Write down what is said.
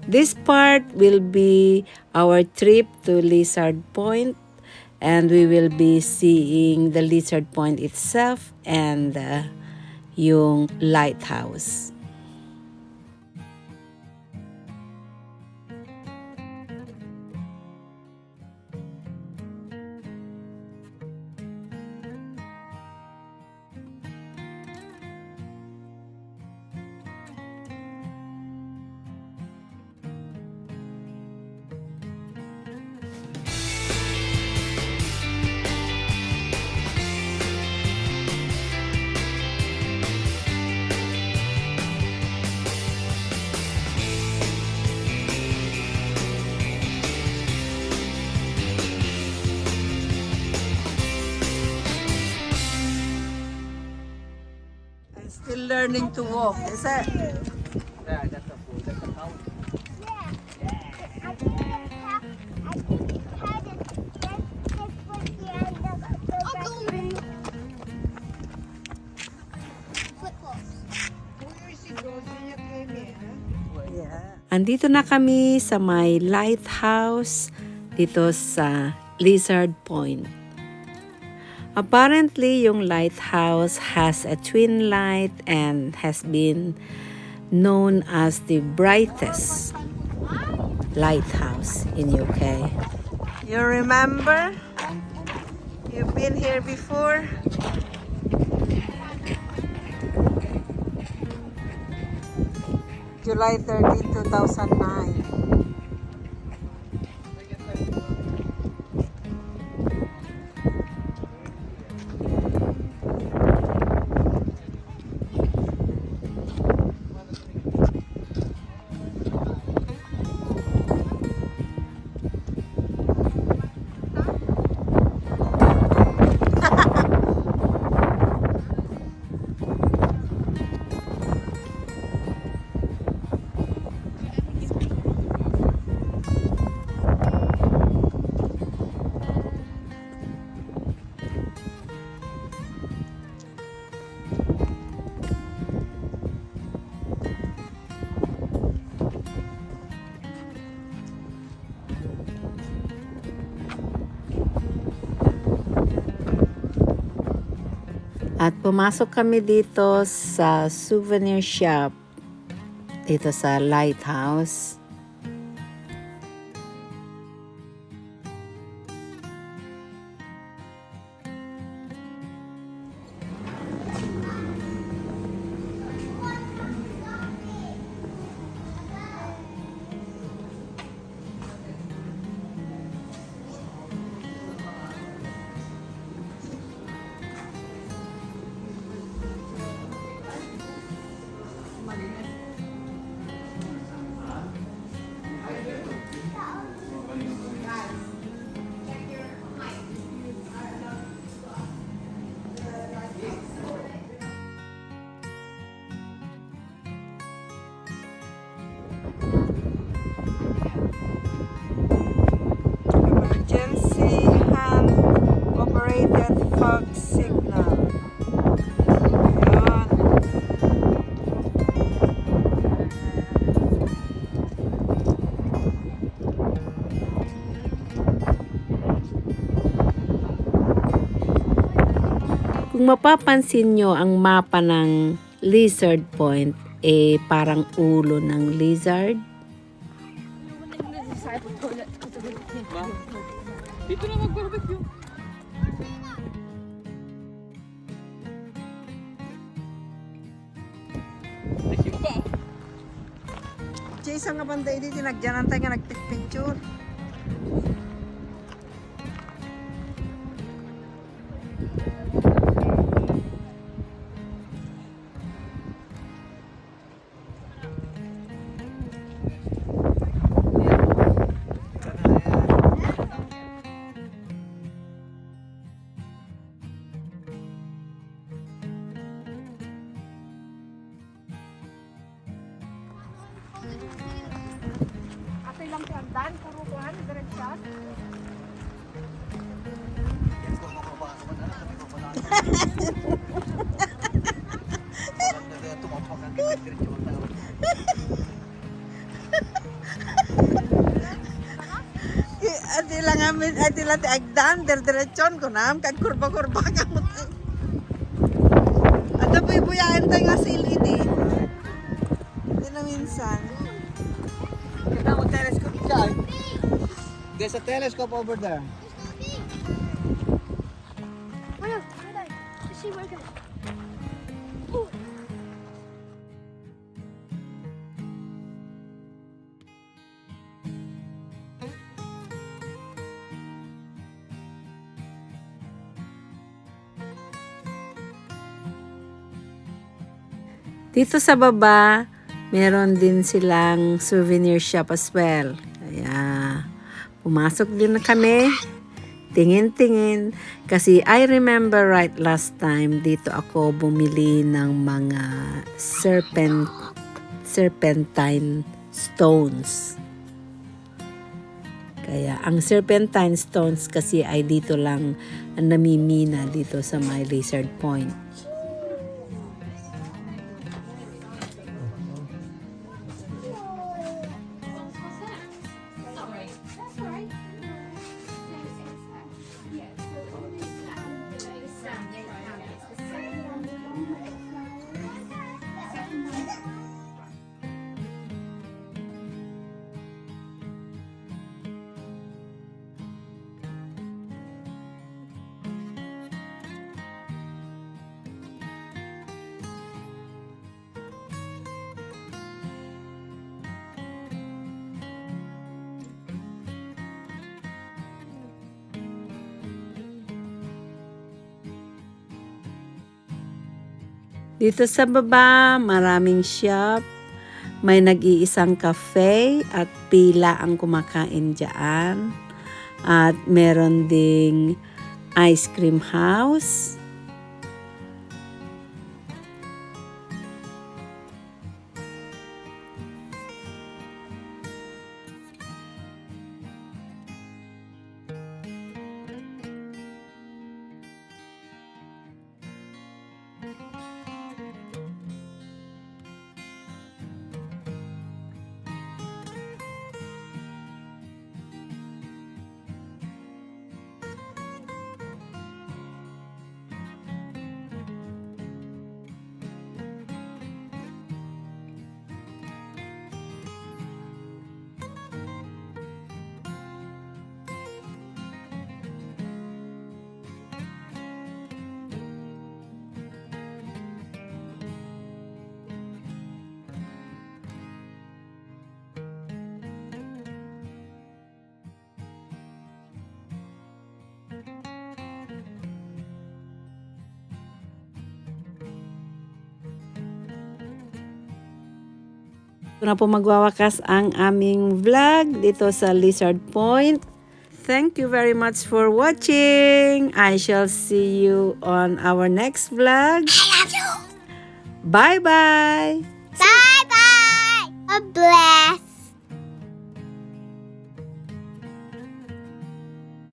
This part will be our trip to Lizard Point, and we will be seeing the Lizard Point itself and yung lighthouse. Still learning to walk, is it? Yeah, that's a pool. That's a house. Andito na kami sa may lighthouse dito sa Lizard Point. Apparently, yung lighthouse has a twin light and has been known as the brightest lighthouse in UK. You remember? You've been here before? July 13, 2009. At pumasok kami dito sa souvenir shop dito sa Lighthouse. Emergency hand operated fog signal. Ayan. Kung mapapansin nyo ang mapa ng Lizard Point, parang ulo ng lizard. Dito na mag-barbecue. Ay, ba? Jason nga banda hindi tinagyanan tayo nga nagpicture. Ate lang si Andan, puro kuhan, diretsyon. sila ngamin ay tila ti agdan diretsyon ko nam kag kurba-kurba ka mo. Ato po ibuyaan tayo nga silid eh. Hindi na minsan. Kita mo telescope dyan. There's a telescope over there. Ano? See where it goes. Dito sa baba, meron din silang souvenir shop as well. Kaya, pumasok din na kami. Tingin-tingin. Kasi I remember right last time, dito ako bumili ng mga serpentine stones. Kaya, ang serpentine stones kasi ay dito lang namimina dito sa my Lizard Point. Dito sa baba, maraming shop. May nag-iisang cafe at pila ang kumakain dyan. At meron ding ice cream house. Ito na po magwawakas ang aming vlog dito sa Lizard Point. Thank you very much for watching. I shall see you on our next vlog. I love you. Bye-bye! Bye bye. God bless.